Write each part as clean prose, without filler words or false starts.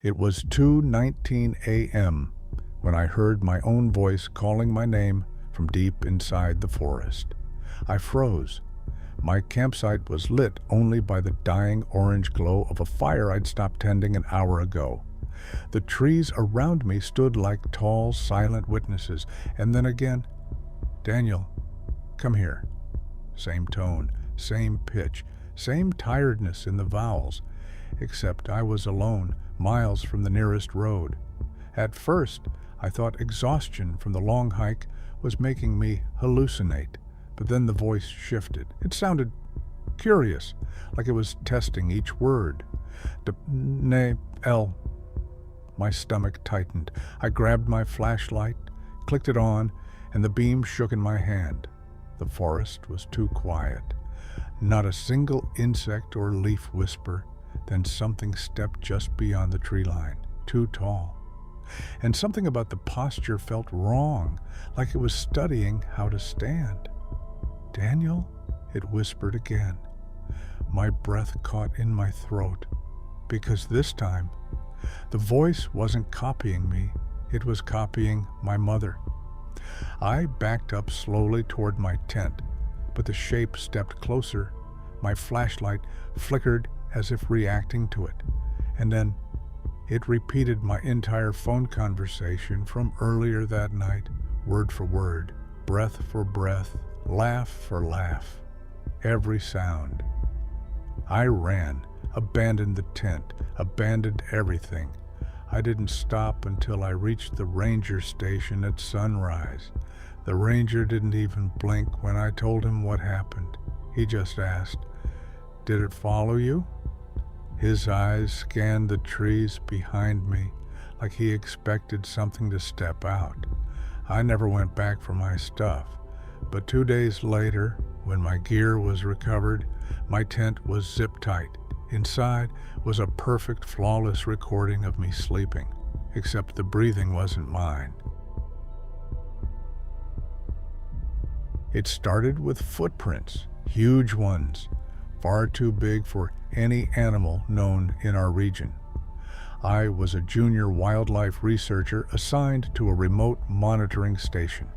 It was 2:19 a.m. when I heard my own voice calling my name from deep inside the forest. I froze. My campsite was lit only by the dying orange glow of a fire I'd stopped tending an hour ago. The trees around me stood like tall, silent witnesses, and then again, "Daniel, come here." Same tone, same pitch, same tiredness in the vowels, except I was alone, miles from the nearest road. At first, I thought exhaustion from the long hike was making me hallucinate, but then the voice shifted. It sounded curious, like it was testing each word. "Ne-el." My stomach tightened. I grabbed my flashlight, clicked it on, and the beam shook in my hand. The forest was too quiet. Not a single insect or leaf whisper. Then something stepped just beyond the tree line, too tall. And something about the posture felt wrong, like it was studying how to stand. "Daniel?" it whispered again. My breath caught in my throat, because this time, the voice wasn't copying me, it was copying my mother. I backed up slowly toward my tent, but the shape stepped closer. My flashlight flickered as if reacting to it, and then it repeated my entire phone conversation from earlier that night, word for word, breath for breath, laugh for laugh, every sound. I ran, abandoned the tent, abandoned everything. I didn't stop until I reached the ranger station at sunrise. The ranger didn't even blink when I told him what happened. He just asked, "Did it follow you?" His eyes scanned the trees behind me like he expected something to step out. I never went back for my stuff, but 2 days later, when my gear was recovered, my tent was zip-tight. Inside was a perfect, flawless recording of me sleeping, except the breathing wasn't mine. It started with footprints, huge ones, far too big for any animal known in our region. I was a junior wildlife researcher assigned to a remote monitoring station.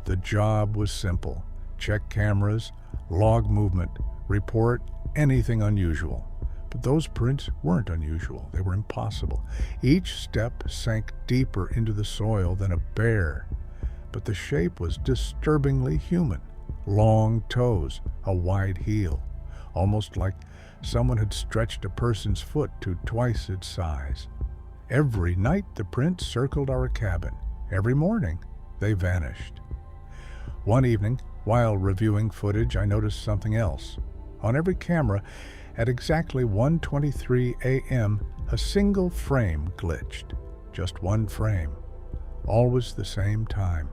The job was simple: check cameras, log movement, report anything unusual. But those prints weren't unusual, they were impossible. Each step sank deeper into the soil than a bear, but the shape was disturbingly human. Long toes, a wide heel, almost like someone had stretched a person's foot to twice its size. Every night the prints circled our cabin. Every morning they vanished. One evening, while reviewing footage, I noticed something else. On every camera, at exactly 1:23 a.m., a single frame glitched. Just one frame. Always the same time.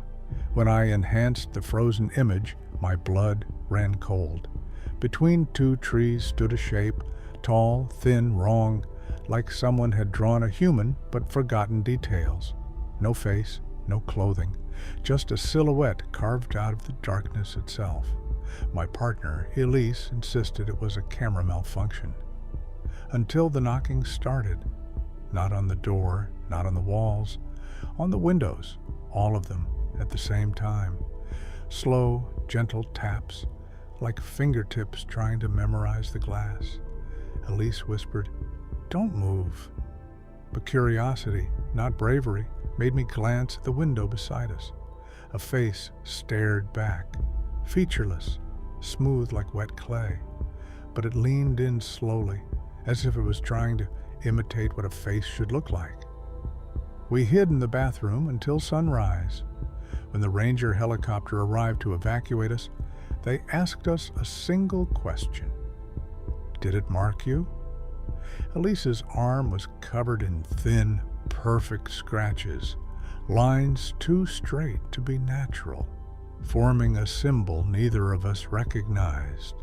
When I enhanced the frozen image, my blood ran cold. Between two trees stood a shape, tall, thin, wrong, like someone had drawn a human but forgotten details. No face, no clothing, just a silhouette carved out of the darkness itself. My partner, Elise, insisted it was a camera malfunction. Until the knocking started. Not on the door, not on the walls, on the windows, all of them at the same time. Slow, gentle taps, like fingertips trying to memorize the glass. Elise whispered, "Don't move." But curiosity, not bravery, made me glance at the window beside us. A face stared back, featureless, smooth like wet clay, but it leaned in slowly, as if it was trying to imitate what a face should look like. We hid in the bathroom until sunrise. When the ranger helicopter arrived to evacuate us, they asked us a single question. "Did it mark you?" Elise's arm was covered in thin, perfect scratches, lines too straight to be natural, forming a symbol neither of us recognized.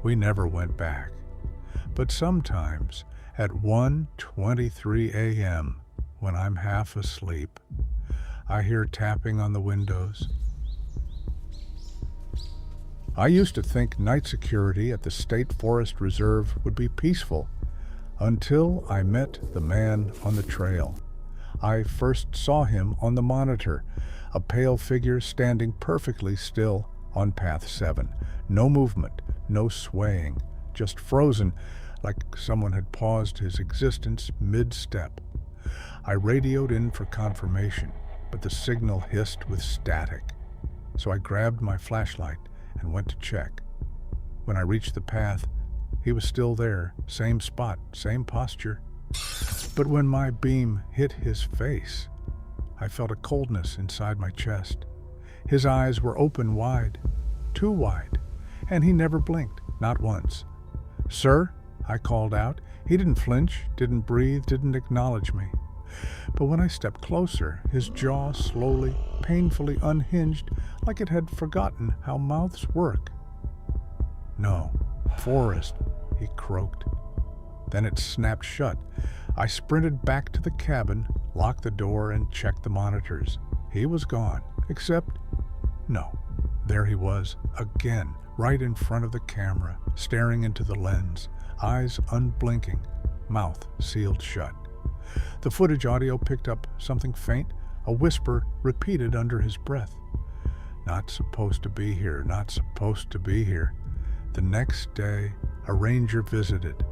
We never went back. But sometimes, at 1:23 a.m., when I'm half asleep, I hear tapping on the windows. I used to think night security at the State Forest Reserve would be peaceful, until I met the man on the trail. I first saw him on the monitor, a pale figure standing perfectly still on path 7. No movement, no swaying, just frozen, like someone had paused his existence mid-step. I radioed in for confirmation, but the signal hissed with static. So I grabbed my flashlight and went to check. When I reached the path, he was still there, same spot, same posture. But when my beam hit his face, I felt a coldness inside my chest. His eyes were open wide, too wide, and he never blinked, not once. "Sir?" I called out. He didn't flinch, didn't breathe, didn't acknowledge me. But when I stepped closer, his jaw slowly, painfully unhinged, like it had forgotten how mouths work. "No, Forrest," he croaked. Then it snapped shut. I sprinted back to the cabin, locked the door, and checked the monitors. He was gone, except... no, there he was, again, right in front of the camera, staring into the lens, eyes unblinking, mouth sealed shut. The footage audio picked up something faint, a whisper repeated under his breath. "Not supposed to be here, not supposed to be here." The next day, a ranger visited.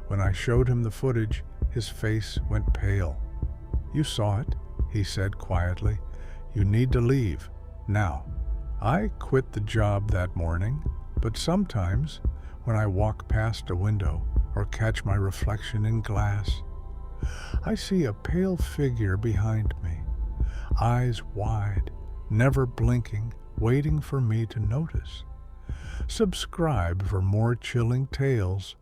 When I showed him the footage, his face went pale. "You saw it," he said quietly. "You need to leave, now." I quit the job that morning, but sometimes, when I walk past a window or catch my reflection in glass, I see a pale figure behind me, eyes wide, never blinking, waiting for me to notice. Subscribe for more chilling tales